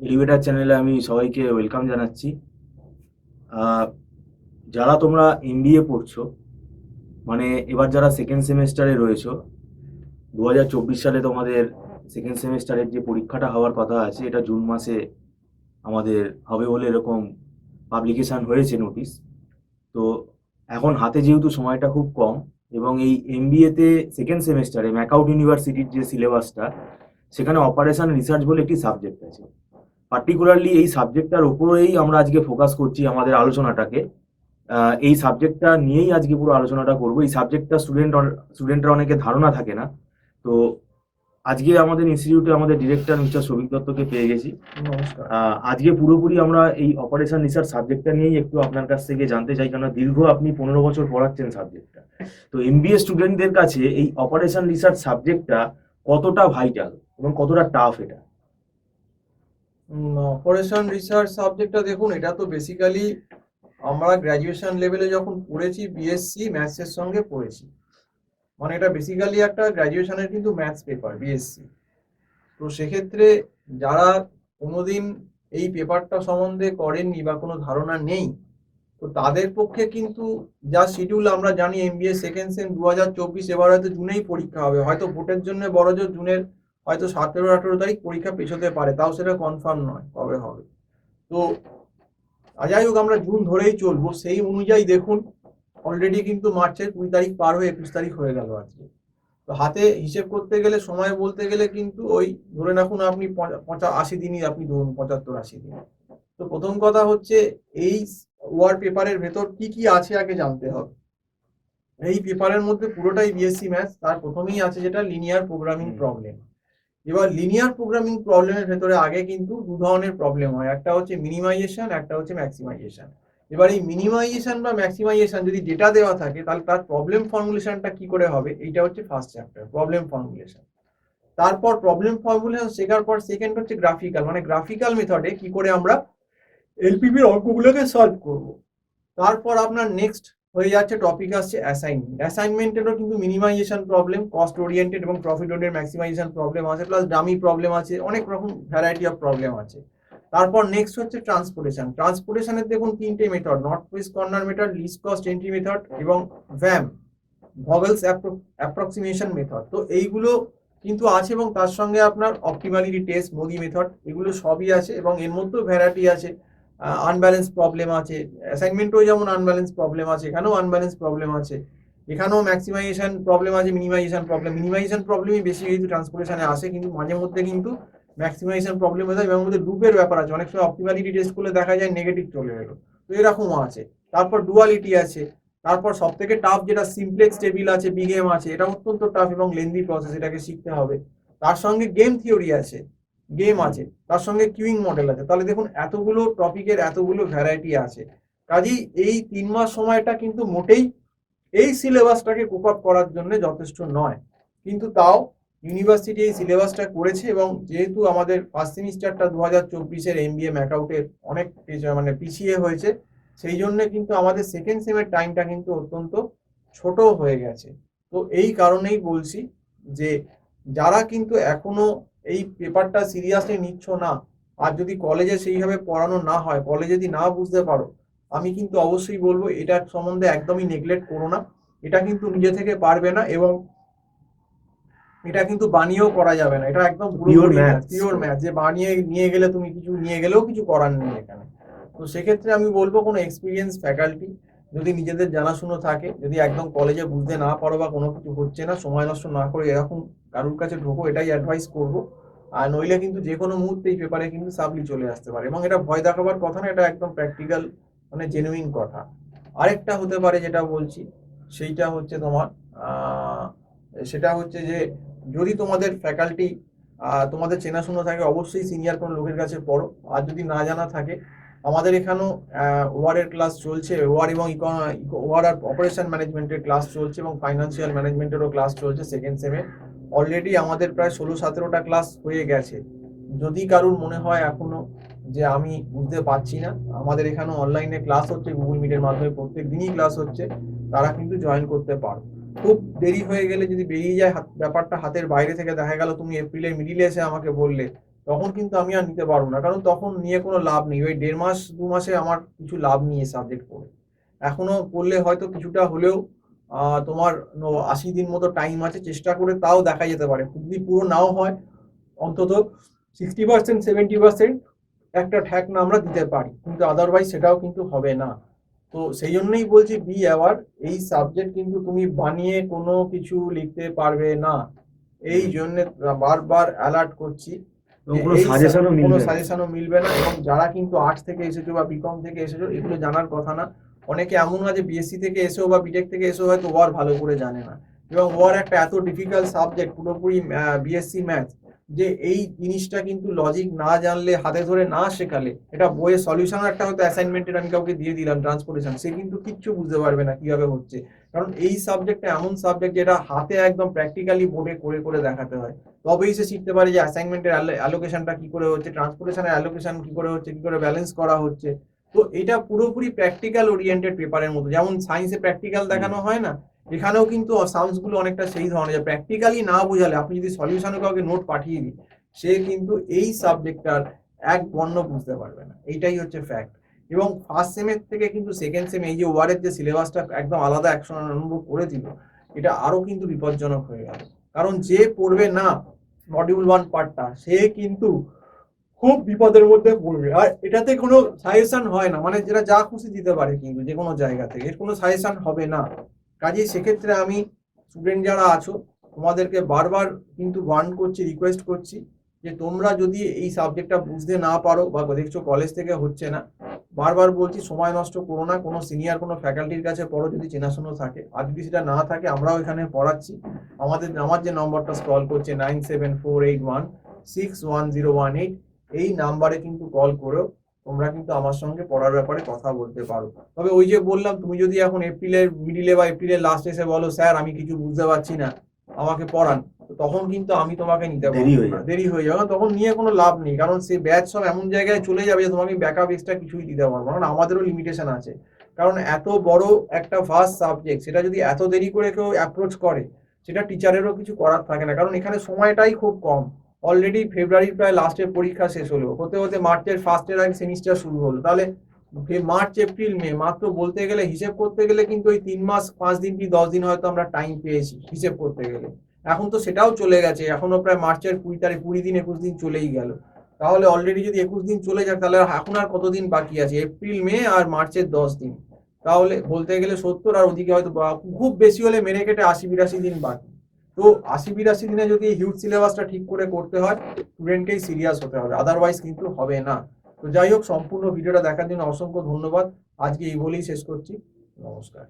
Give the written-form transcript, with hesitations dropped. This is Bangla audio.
এলিভেটার চ্যানেলে আমি সবাইকে ওয়েলকাম জানাচ্ছি। আহ, যারা তোমরা এমবিএ পড়ছো, মানে এবার যারা সেকেন্ড সেমেস্টারে রয়েছো, 2024 সালে তোমাদের সেকেন্ড সেমেস্টারের যে পরীক্ষাটা হওয়ার কথা আছে, এটা জুন মাসে আমাদের হবে বলে এরকম পাবলিকেশন হয়েছে নোটিশ। তো এখন হাতে যেহেতু সময়টা খুব কম, এবং এই এমবিএতে সেকেন্ড সেমেস্টারে ম্যাকআউট ইউনিভার্সিটির যে সিলেবাসটা, সেখানে অপারেশন রিসার্চ বলে একটি সাবজেক্ট আছে। পার্টিকুলারলি এই সাবজেক্টটার উপরেই আমরা আজকে ফোকাস করছি আমাদের আলোচনাটাকে। এই সাবজেক্টটা নিয়েই আজকে পুরো আলোচনাটা করবো। এই সাবজেক্টটা স্টুডেন্টরা অনেকে ধারণা থাকে না। তো আজকে আমাদের ইনস্টিটিউটে আমাদের ডিরেক্টর মিস্টার সৌভিক দত্তকে পেয়ে গেছি। নমস্কার। আজকে পুরোপুরি আমরা এই অপারেশন রিসার্চ সাবজেক্টটা নিয়েই একটু আপনার কাছ থেকে জানতে চাই, কারণ দীর্ঘ আপনি 15 বছর পড়াচ্ছেন সাবজেক্টটা। তো এমবিএ স্টুডেন্টদের কাছে এই অপারেশন রিসার্চ সাবজেক্টটা কতটা ভাইটাল এবং কতটা টাফ এটা? অপারেশন রিসার্চ সাবজেক্টটা দেখুন, এটা তো বেসিক্যালি আমরা গ্র্যাজুয়েশন লেভেলে যখন পড়েছি বিএসসি ম্যাথসের সঙ্গে পড়েছি, মানে এটা বেসিক্যালি একটা গ্র্যাজুয়েশনের কিন্তু ম্যাথস পেপার বিএসসি। তো সেক্ষেত্রে যারা কোনোদিন এই পেপারটা সম্বন্ধে করেননি বা কোনো ধারণা নেই, তো তাদের পক্ষে কিন্তু যা শিডিউল আমরা জানি এমবিএ সেকেন্ড সেম 2024, এবার হয়তো জুনেই পরীক্ষা হবে, হয়তো ভোটের জন্য বড়জোর জুনের হয়তো 17-18 তারিখ পরীক্ষা পেছোতে পারে, তাও সেটা কনফার্ম নয় কবে হবে। তো যাই হোক, আমরা জুন ধরেই চলবো সেই অনুযায়ী। দেখুন, অলরেডি কিন্তু মার্চের 20 তারিখ পার হয়ে 21 তারিখ হয়ে গেল আজকে। তো হাতে হিসেব করতে গেলে, সময় বলতে গেলে কিন্তু ওই ধরে রাখুন আপনি 80 দিনই আপনি ধরুন, 75-80 দিন। তো প্রথম কথা হচ্ছে এই ওয়ার পেপারের ভেতর কি কি আছে আগে জানতে হবে। এই পেপারের মধ্যে পুরোটাই বিএসসি ম্যাথস, তার প্রথমেই আছে যেটা লিনিয়ার প্রোগ্রামিং প্রবলেম। এবার লিনিয়ার প্রোগ্রামিং প্রবলেমের ভেতরে আগে কিন্তু দু ধরনের প্রবলেম হয়, একটা হচ্ছে মিনিমাইজেশন, একটা হচ্ছে ম্যাক্সিমাইজেশন। এবার এই মিনিমাইজেশন বা ম্যাক্সিমাইজেশন যদি ডেটা দেওয়া থাকে, তাহলে তার প্রবলেম ফর্মুলেশনটা কি করে হবে, এইটা হচ্ছে ফার্স্ট চ্যাপ্টার, প্রবলেম ফর্মুলেশন। তারপর প্রবলেম ফর্মুলেশন শেখার পর সেকেন্ড হচ্ছে গ্রাফিক্যাল, মানে গ্রাফিক্যাল মেথডে কি করে আমরা এলপিবির অঙ্কগুলোকে সলভ করব। তারপর আপনার নেক্সট হয়ে যাচ্ছে, টপিক আসছে অ্যাসাইনমেন্ট। অ্যাসাইনমেন্টেরও কিন্তু মিনিমাইজেশন প্রবলেম, কস্ট ওরিয়েন্টেড এবং প্রফিট ওরিয়েন্টেড ম্যাক্সিমাইজেশন প্রবলেম আছে, প্লাস ডামি প্রবলেম আছে, অনেক রকম ভ্যারাইটি অফ প্রবলেম আছে। তারপর নেক্সট হচ্ছে ট্রান্সপোর্টেশন। ট্রান্সপোর্টেশনের দেখুন তিনটে method, north west corner method, least cost entry method এবং ভ্যাম, ভগেলস অ্যাপ্রক্সিমেশন মেথড। তো এইগুলো কিন্তু আছে, এবং তার সঙ্গে আপনার অপটিমালিটি টেস্ট, মোদি মেথড, এগুলো সবই আছে, এবং এর মধ্যেও ভ্যারাইটি আছে। আনব্যালেন্স প্রবলেম আছে, অ্যাসাইনমেন্টও যেমন আনব্যালেন্স প্রবলেম আছে, এখানেও আনব্যালেন্স প্রবলেম আছে, এখানেও ম্যাক্সিমাইজেশন প্রবলেম আছে, মিনিমাইজেশন প্রবলেম। মিনিমাইজেশন প্রবলেমই বেশি যেহেতু ট্রান্সপোর্টেশনে আসে, কিন্তু মাঝে মধ্যে কিন্তু ম্যাক্সিমাইজেশন প্রবলেম হয়ে যায়, এবং মধ্যে লুপের ব্যাপার আছে, অনেক সময় অপটিমালিটি টেস্ট করলে দেখা যায় নেগেটিভ চলে এলো। তো এরকমও আছে। তারপর ডুয়ালিটি আছে। তারপর সব থেকে টাফ যেটা সিমপ্লেক্স টেবিল আছে, বিগ এম আছে, এটা অত্যন্ত টাফ এবং লেন্দি প্রসেস, এটাকে শিখতে হবে। তার সঙ্গে গেম থিওরি আছে, গেম আছে, তার সঙ্গে কিউইং মডেল আছে। তাহলে দেখুন এতগুলো টপিকের এতগুলো ভ্যারাইটি আছে। কাজেই এই 3 মাস সময়টা কিন্তু মোটেই এই সিলেবাসটাকে কোপ আপ করার জন্য যথেষ্ট নয়, কিন্তু তাও ইউনিভার্সিটি এই সিলেবাসটা করেছে, এবং যেহেতু আমাদের ফার্স্ট সেমিস্টারটা 2024-এর এমবিএ ম্যাকআউটের অনেক মানে পিছিয়ে হয়েছে, সেই জন্য কিন্তু আমাদের সেকেন্ড সেমের টাইমটা কিন্তু অত্যন্ত ছোট হয়ে গেছে। তো এই কারণেই বলছি যে যারা কিন্তু এখনো এই পেপারটা সিরিয়াসলি নিচ্ছ না, আর যদি কলেজে সেইভাবে পড়ানো না হয়, কলেজে যদি না বুঝতে পারো, আমি কিন্তু অবশ্যই বলবো এটার সম্বন্ধে একদমই নেগলেক্ট করো না। এটা কিন্তু নিজে থেকে পারবে না, এবং এটা কিন্তু বানিয়েও করা যাবে না, এটা একদম পিওর পুরোপুরি ম্যাথ, ম্যাথস। পিওর ম্যাথ, যে বানিয়ে নিয়ে গেলে তুমি কিছু নিয়ে গেলেও কিছু করার নেই এখানে। তো সেক্ষেত্রে আমি বলবো কোনো এক্সপিরিয়েন্স ফ্যাকাল্টি যদি নিজেদের জানাশুনো থাকে, যদি একদম কলেজে বুঝতে না পারো বা কোনো কিছু হচ্ছে না, সময় নষ্ট না করে এরকম কারুর কাছে ঢোকো, এটাই অ্যাডভাইস করবো। আর নইলে কিন্তু যে কোনো মুহূর্তে এই পেপারে কিন্তু সাপ্লি চলে আসতে পারে, এবং এটা ভয় দেখাবার কথা না, এটা একদম প্র্যাকটিক্যাল, মানে জেনুইন কথা। আরেকটা হতে পারে যেটা বলছি, সেইটা হচ্ছে তোমার সেটা হচ্ছে যে যদি তোমাদের ফ্যাকাল্টি তোমাদের চেনাশোনা থাকে, অবশ্যই সিনিয়র কোনো লোকের কাছে পড়ো। আর যদি না জানা থাকে, আমাদের এখানেও ওয়ারের ক্লাস চলছে, ওয়ার এবং ওয়ার আর অপারেশন ম্যানেজমেন্টের ক্লাস চলছে, এবং ফাইন্যান্সিয়াল ম্যানেজমেন্টেরও ক্লাস চলছে সেকেন্ড সেমে। অলরেডি আমাদের প্রায় 16-17টা ক্লাস হয়ে গেছে। যদি কারুর মনে হয় এখনো যে আমি বুঝতে পারছি না, আমাদের এখানে অনলাইনে ক্লাস হচ্ছে, গুগল মিটের মাধ্যমে প্রত্যেক দিনই ক্লাস হচ্ছে, তারা কিন্তু জয়েন করতে পারো। খুব দেরি হয়ে গেলে, যদি বেরিয়ে যায় ব্যাপারটা হাতের বাইরে থেকে, দেখা গেল তুমি এপ্রিলের মিডিলে এসে আমাকে বললে, তখন কিন্তু আমি আর নিতে পারবো না, কারণ তখন নিয়ে কোনো লাভ নেই। ওই 1.5 মাস 2 মাসে আমার কিছু লাভ নিয়ে সাবজেক্ট পড়ে এখনো পড়লে হয়তো কিছুটা হলেও তোমার 80 দিন মতো টাইম আছে, চেষ্টা করে তাও দেখা যেতে পারে। যদি পুরো নাও হয়, অন্তত 60% 70% একটা ঠ্যাক না আমরা দিতে পারি, কিন্তু আদারওয়াইজ সেটাও কিন্তু হবে না। তো সেই জন্যই বলছি বি অ্যাওয়ার, এই সাবজেক্ট কিন্তু তুমি বানিয়ে কোনো কিছু লিখতে পারবে না। এই জন্য বারবার অ্যালার্ট করছি এবং যে কোনো এই সাজেশনও কোনো মিলবে না। সাজেশনও মিলবে না। এবং যারা কিন্তু আর্টস থেকে এসেছো বা বিকম থেকে এসেছো, এগুলো জানার কথা না। অনেকে এমন আছে বিএসসি থেকে এসেও বা বিটেক থেকে এসেও হয়তো ওয়ার ভালো করে জানে না, এবং ওয়ার একটা এত ডিফিকাল্ট সাবজেক্ট পুরোপুরি বিএসসি ম্যাথ, যে এই জিনিসটা কিন্তু লজিক না জানলে, হাতে ধরে না শেখালে, এটা বইয়ের সলিউশন একটা হয়তো অ্যাসাইনমেন্টের আমি কাউকে দিয়ে দিলাম ট্রান্সপোর্টেশন, সে কিন্তু কিচ্ছু বুঝতে পারবে না কিভাবে হচ্ছে। কারণ এই সাবজেক্টটা এমন সাবজেক্ট যেটা হাতে একদম প্র্যাকটিক্যালি বোর্ডে করে করে দেখাতে হয়, তবেই সে শিখতে পারে যে অ্যাসাইনমেন্টের অ্যালোকেশনটা কি করে হচ্ছে, ট্রান্সপোর্টেশনের অ্যালোকেশন কি করে হচ্ছে, কি করে ব্যালেন্স করা হচ্ছে। তো এটা পুরোপুরি প্র্যাকটিক্যাল ওরিয়েন্টেড পেপারের মতো, যেমন সায়েন্সে প্র্যাকটিক্যাল দেখানো হয় না, এখানেও কিন্তু সায়েন্স গুলো অনেকটা সেই ধরনের, প্র্যাকটিক্যালি না বোঝালে আপনি যদি সলিউশনে কাউকে নোট পাঠিয়ে দিন, সে কিন্তু এই সাবজেক্টটার এক বর্ণ বুঝতে পারবে না। এইটাই হচ্ছে ফ্যাক্ট। এবং ফার্স্ট সেমের থেকে কিন্তু সেকেন্ড সেমে এই যে ওয়ারের যে সিলেবাসটা একদম আলাদা অ্যাকশন আরম্ভ করে দিল, এটা আরো কিন্তু বিপজ্জনক হয়ে গেল। কারণ যে পড়বে না মডিউল 1 পার্টটা, সে কিন্তু খুব বিপদের মধ্যে পড়বে। আর এটাতে কোনো সাজেশন হয় না, মানে যেটা যা খুশি দিতে পারে কিন্তু যে কোনো জায়গা থেকে, এর কোনো সাজেশন হবে না। কাজেই সেক্ষেত্রে আমি স্টুডেন্ট যারা আছো, তোমাদেরকে বারবার কিন্তু ওয়ার্ন করছি, রিকোয়েস্ট করছি যে তোমরা যদি এই সাবজেক্টটা বুঝতে না পারো বা দেখছো কলেজ থেকে হচ্ছে না, বারবার বলছি সময় নষ্ট করো না, কোনো সিনিয়র কোনো ফ্যাকাল্টির কাছে পড়ো যদি চেনাশোনা থাকে। আর যদি সেটা না থাকে, আমরাও এখানে পড়াচ্ছি। আমার যে নম্বরটা স্ক্রল করছে 9748161018, এই নাম্বারে কিন্তু কল করেও তোমরা কিন্তু আমার সঙ্গে পড়ার ব্যাপারে কথা বলতে পারো। তবে ওই যে বললাম, তুমি যদি এখন এপ্রিলের মিডিলে বা এপ্রিলের লাস্ট এসে বলো স্যার আমি কিছু বুঝতে পারছি না, আমাকে পড়ান, তখন কিন্তু আমি তোমাকে নিতে দেরি পারবো হয়ে না, যাবে। দেরি হয়ে যাবে। তখন নিয়ে কোনো লাভ নেই, কারণ সেই ব্যাচ সব এমন জায়গায় চলে যাবে যে তোমাকে ব্যাকআপ এক্সট্রা কিছুই দিতে পারবো না। কারণ আমাদেরও লিমিটেশন আছে। কারণ এত বড় একটা ফার্স্ট সাবজেক্ট, সেটা যদি এত দেরি করে কেউ অ্যাপ্রোচ করে, সেটা টিচারেরও কিছু করার থাকে না, কারণ এখানে সময়টাই খুব কম। অলরেডি ফেব্রুয়ারির প্রায় লাস্টের পরীক্ষা শেষ হলো, হতে হতে মার্চের ফার্স্টের আগে সেমিস্টার শুরু হলো। তাহলে মার্চ এপ্রিল মে মাত্র বলতে গেলে, হিসেব করতে গেলে কিন্তু ওই 3 মাস 5 দিন কি 10 দিন হয়তো আমরা টাইম পেয়েছি হিসেব করতে গেলে। এখন তো সেটাও চলে গেছে, এখনো প্রায় মার্চের 20 তারিখ, 20 দিন 21 দিন চলেই গেল। তাহলে অলরেডি যদি 21 দিন চলে যায়, তাহলে এখন আর কতদিন বাকি আছে? এপ্রিল মে আর মার্চের 10 দিন। তাহলে বলতে গেলে 70, আর ওদিকে হয়তো খুব বেশি হলে মেরে কেটে 80-82 দিন বাকি। তো 80-82 দিনে যদি হিউজ সিলেবাসটা ঠিক করে করতে হয়, স্টুডেন্টকেই সিরিয়াস হতে হবে, আদারওয়াইজ কিন্তু হবে না। তো যাই হোক, সম্পূর্ণ ভিডিওটা দেখার জন্য অসংখ্য ধন্যবাদ। আজকে এই বলেই শেষ করছি। নমস্কার।